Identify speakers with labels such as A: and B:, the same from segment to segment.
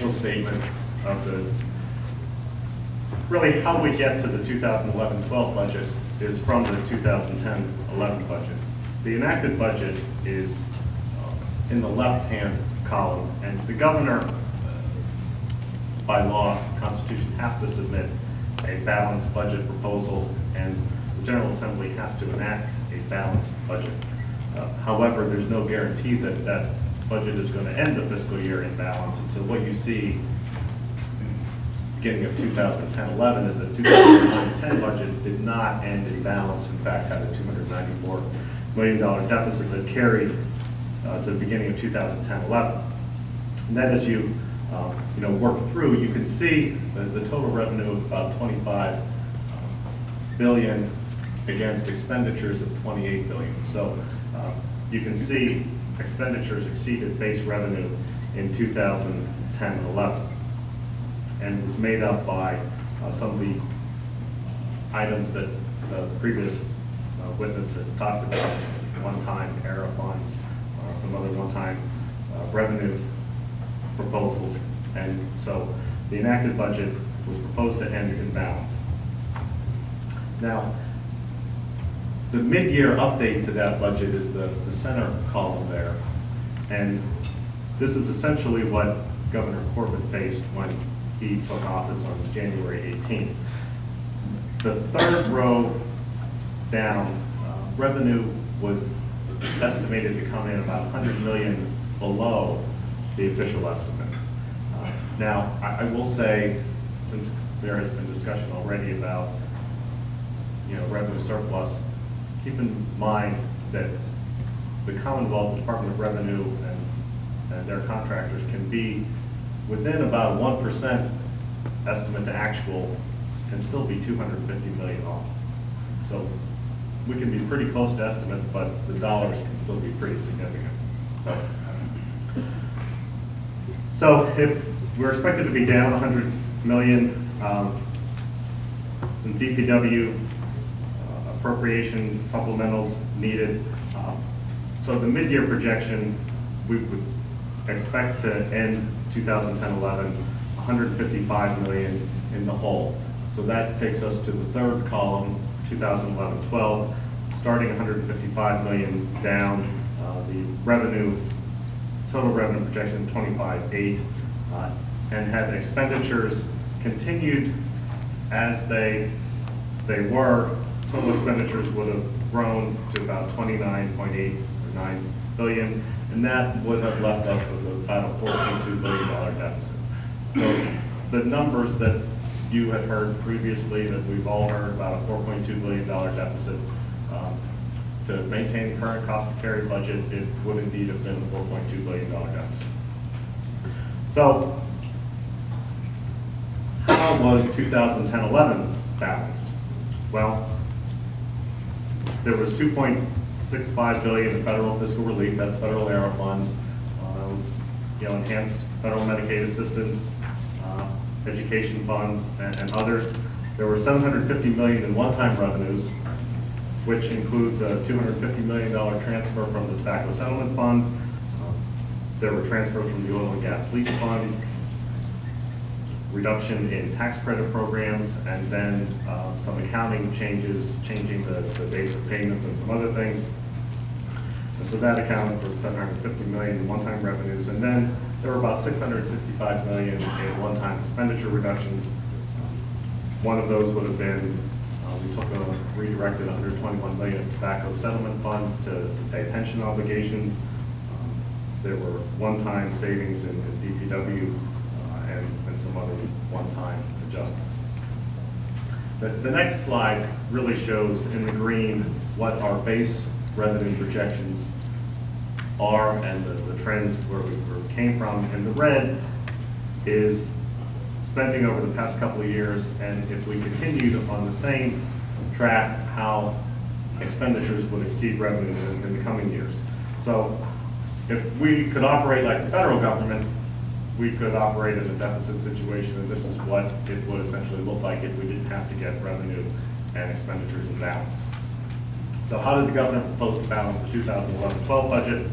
A: financial statement of really how we get to the 2011-12 budget is from the 2010-11 budget. The enacted budget is in the left-hand column, and the governor, by law, Constitution, has to submit a balanced budget proposal, and the General Assembly has to enact a balanced budget. However, there's no guarantee that that budget is going to end the fiscal year in balance, and so what you see beginning of 2010-11 is that the 2010 budget did not end in balance. In fact, had a $294 million deficit that carried to the beginning of 2010-11. And then as you work through, you can see the total revenue of about $25 billion against expenditures of $28 billion. So you can see expenditures exceeded base revenue in 2010-11, and was made up by some of the items that the previous witness had talked about: one-time ERA funds, some other one-time revenue proposals, and so the enacted budget was proposed to end in balance. Now, the mid-year update to that budget is the center column there, and this is essentially what Governor Corbett faced when he took office on January 18th. The third row down, revenue was estimated to come in about $100 million below the official estimate. Now, I will say, since there has been discussion already about revenue surplus, keep in mind that the Commonwealth Department of Revenue and their contractors can be within about 1% estimate to actual, can still be $250 million off. So we can be pretty close to estimate, but the dollars can still be pretty significant. So if we're expected to be down $100 million, some DPW appropriation supplementals needed. So the mid-year projection, we would expect to end 2010-11 $155 million in the hole. So that takes us to the third column, 2011-12, starting $155 million down. The revenue, total revenue projection 25.8, and had expenditures continued as they were, total expenditures would have grown to about 29.8 or 9 billion, and that would have left us with about a $4.2 billion deficit. So the numbers that you had heard previously, that we've all heard about a $4.2 billion deficit, to maintain the current cost of carry budget, it would indeed have been a $4.2 billion deficit. So how was 2010-11 balanced? Well, there was $2.65 billion in federal fiscal relief. That's federal ERA funds. That was, enhanced federal Medicaid assistance, education funds, and others. There were $750 million in one-time revenues, which includes a $250 million transfer from the Tobacco Settlement Fund. There were transfers from the Oil and Gas Lease Fund, reduction in tax credit programs, and then some accounting changes, changing the dates of payments and some other things. And so that accounted for $750 million in one-time revenues. And then there were about $665 million in one-time expenditure reductions. One of those would have been, we redirected $121 million of tobacco settlement funds to pay pension obligations. There were one-time savings in DPW and some other one-time adjustments. The next slide really shows in the green what our base revenue projections are and the trends where we came from. And the red is spending over the past couple of years, and if we continued on the same track, how expenditures would exceed revenues in the coming years. So if we could operate like the federal government, we could operate in a deficit situation, and this is what it would essentially look like if we didn't have to get revenue and expenditures in balance. So how did the governor propose to balance the 2011-12 budget?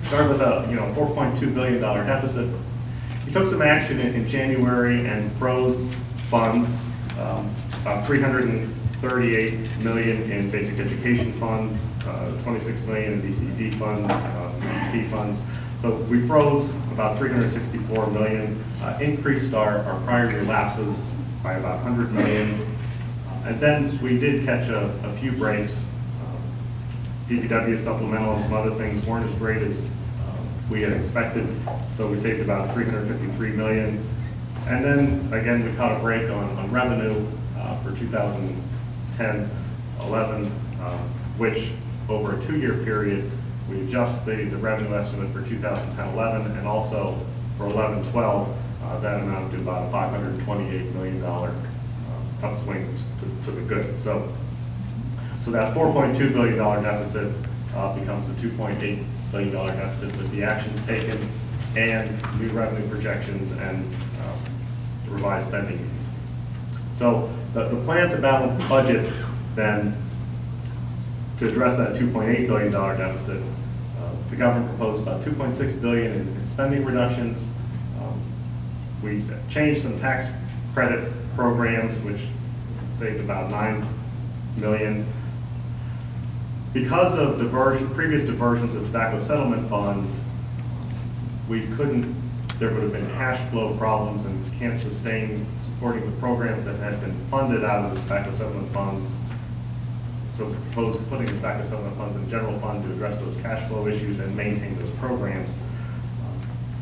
A: Start with a $4.2 billion deficit. We took some action in January and froze funds, about $338 million in basic education funds, $26 million in DCD funds, some DP funds. So we froze about $364 million, increased our prior year lapses by about $100 million, and then we did catch a few breaks. DPW supplemental and some other things weren't as great as we had expected, so we saved about $353 million. And then again, we caught a break on revenue for 2010-11, which over a 2-year period, we adjust the revenue estimate for 2010-11 and also for 11-12, that amounted to about a $528 million upswing to the good. So that $4.2 billion deficit becomes a $2.8 billion deficit with the actions taken and new revenue projections and revised spending needs. So the plan to balance the budget then, to address that $2.8 billion deficit, the government proposed about $2.6 billion in spending reductions. We changed some tax credit programs, which saved about $9 million. Because of previous diversions of tobacco settlement funds, there would have been cash flow problems and can't sustain supporting the programs that had been funded out of the tobacco settlement funds. So we proposed putting the tobacco settlement funds in the general fund to address those cash flow issues and maintain those programs.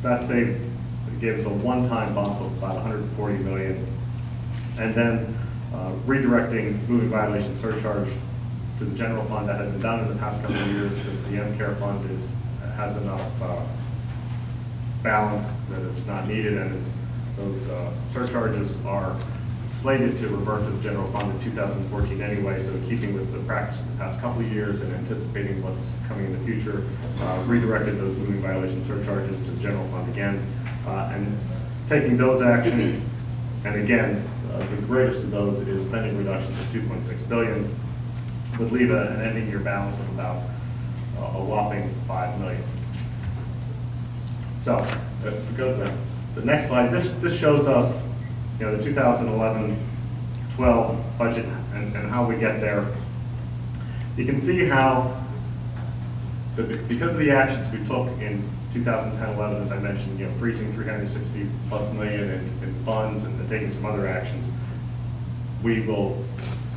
A: So that gave us a one-time bump of about $140 million. And then redirecting moving violation surcharge to the general fund that had been done in the past couple of years because the M-Care fund has enough balance that it's not needed, and those surcharges are slated to revert to the general fund in 2014 anyway, so keeping with the practice of the past couple of years and anticipating what's coming in the future, redirected those moving violation surcharges to the general fund again. And taking those actions, and again, the greatest of those is spending reductions of $2.6 billion, would leave an ending year balance of about a whopping $5 million. So, if we go to the next slide, this shows us, the 2011-12 budget and how we get there. You can see how, because of the actions we took in 2010-11, as I mentioned, freezing $360+ million in funds and taking some other actions, we will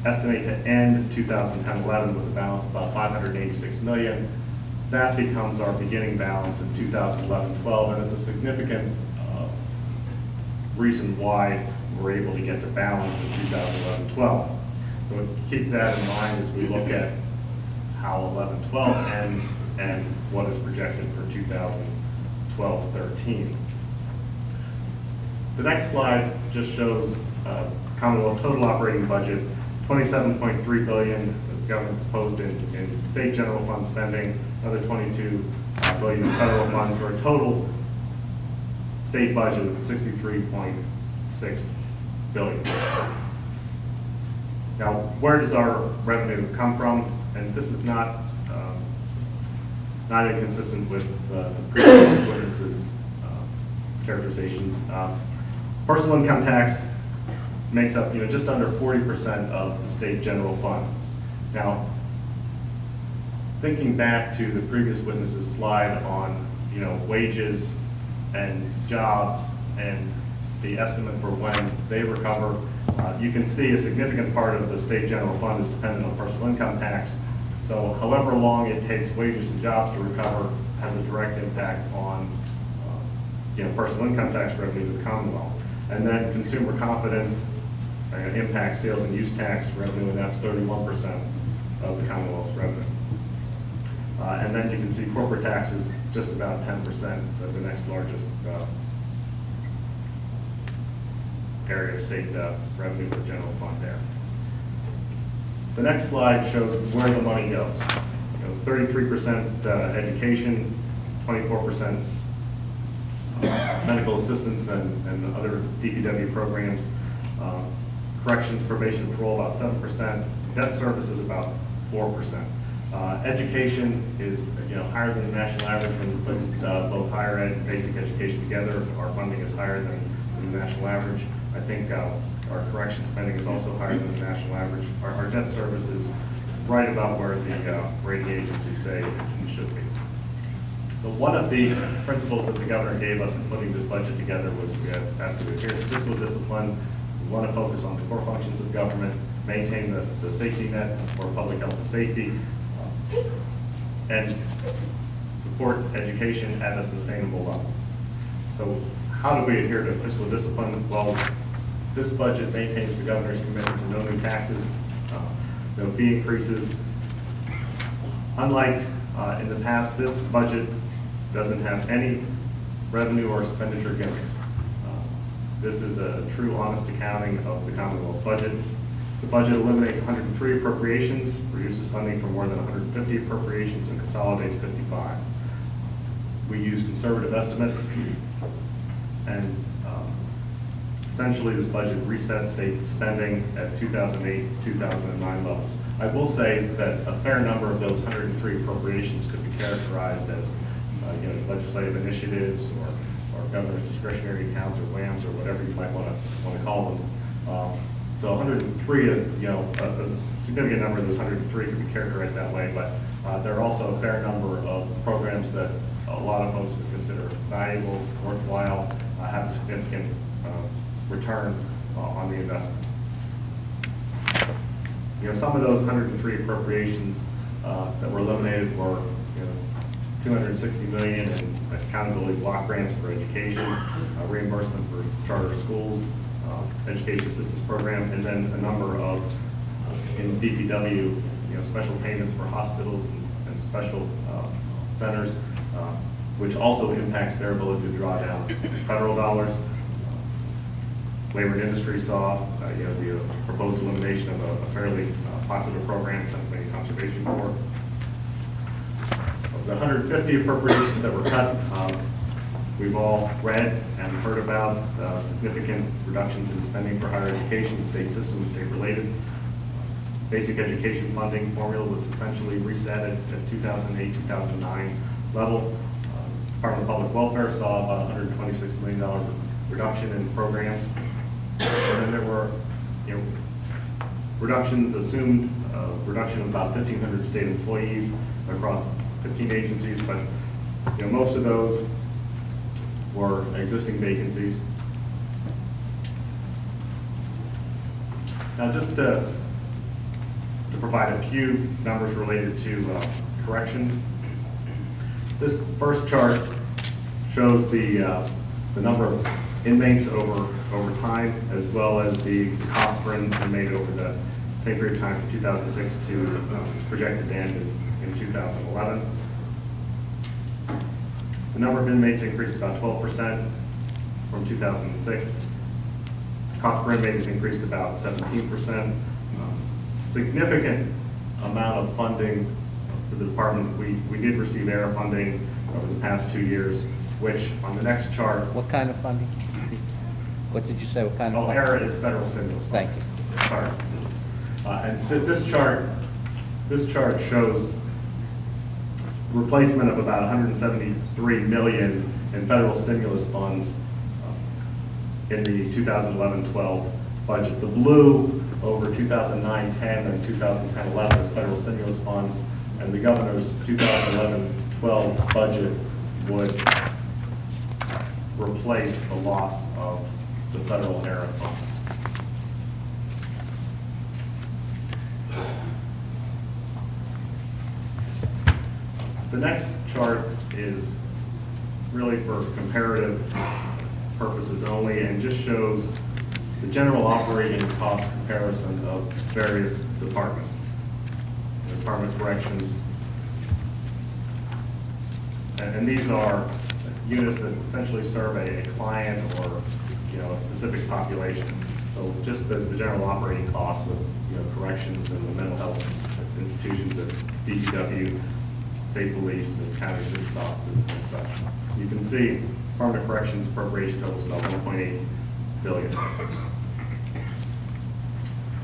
A: estimate to end 2010-11 with a balance of about $586 million. That becomes our beginning balance in 2011-12, and is a significant reason why we're able to get to balance in 2011-12. So keep that in mind as we look at how 11-12 ends and what is projected for 2012-13. The next slide just shows Commonwealth's total operating budget, $27.3 billion that's government proposed in state general fund spending, another $22 billion in federal funds, for a total state budget of $63.6 billion. Now, where does our revenue come from? And this is not inconsistent with the previous witnesses' characterizations. Personal income tax makes up just under 40% of the state general fund. Now, thinking back to the previous witness's slide on wages and jobs and the estimate for when they recover, you can see a significant part of the state general fund is dependent on personal income tax. So however long it takes wages and jobs to recover has a direct impact on personal income tax revenue to the Commonwealth. And then consumer confidence impacts sales and use tax revenue, and that's 31% of the Commonwealth's revenue. And then you can see corporate taxes, just about 10% of the next largest area of state revenue for general fund there. The next slide shows where the money goes. 33% education, 24% medical assistance and other DPW programs, corrections, probation, parole about 7%, debt service is about 4%. Education is, higher than the national average when we put both higher ed and basic education together. Our funding is higher than the national average. I think our correction spending is also higher than the national average. Our debt service is right about where the rating agencies say it should be. So one of the principles that the governor gave us in putting this budget together was we have to adhere to fiscal discipline. We want to focus on the core functions of government, maintain the safety net for public health and safety, and support education at a sustainable level. So how do we adhere to fiscal discipline? Well, this budget maintains the governor's commitment to no new taxes, no fee increases. Unlike in the past, this budget doesn't have any revenue or expenditure gimmicks. This is a true, honest accounting of the Commonwealth's budget. The budget eliminates 103 appropriations, reduces funding for more than 150 appropriations, and consolidates 55. We use conservative estimates, and essentially this budget resets state spending at 2008-2009 levels. I will say that a fair number of those 103 appropriations could be characterized as legislative initiatives or governor's discretionary accounts or WAMs or whatever you might want to call them. So 103, a significant number of those 103 could be characterized that way, but there are also a fair number of programs that a lot of folks would consider valuable, worthwhile, have a significant return on the investment. Some of those 103 appropriations that were eliminated were $260 million in accountability block grants for education, reimbursement for charter schools, education assistance program, and then a number of, in DPW, special payments for hospitals and special centers, which also impacts their ability to draw down federal dollars. Labor and industry saw the proposed elimination of a fairly popular program, Pennsylvania Conservation Corps. Of the 150 appropriations that were cut, we've all read and heard about significant reductions in spending for higher education, state system, state-related. Basic education funding formula was essentially reset at 2008-2009 level. Department of Public Welfare saw about a $126 million reduction in programs. And then there were reductions assumed, reduction of about 1,500 state employees across 15 agencies, but most of those were existing vacancies. Now, just to provide a few numbers related to corrections, this first chart shows the number of inmates over time, as well as the cost per inmate over the same period of time from 2006 to its projected end in 2011. The number of inmates increased about 12% from 2006. Cost per inmate has increased about 17%. Significant amount of funding for the department. We did receive ERA funding over the past 2 years, which on the next chart.
B: What kind of funding? What did you say? What kind of funding?
A: ERA is federal stimulus funding.
B: Thank you.
A: Sorry. And this chart shows replacement of about $173 million in federal stimulus funds in the 2011-12 budget. The blue over 2009-10 and 2010-11 is federal stimulus funds, and the governor's 2011-12 budget would replace the loss of the federal ERA funds. The next chart is really for comparative purposes only and just shows the general operating cost comparison of various departments. The Department of Corrections, and these are units that essentially serve a client or a specific population. So just the general operating costs of corrections and the mental health institutions at DPW, state police, and county assistance offices and such. You can see Department of Corrections appropriation totals about $1.8 billion.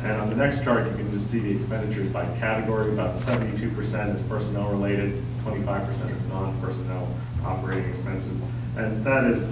A: And on the next chart, you can just see the expenditures by category. About 72% is personnel related, 25% is non-personnel operating expenses. And that is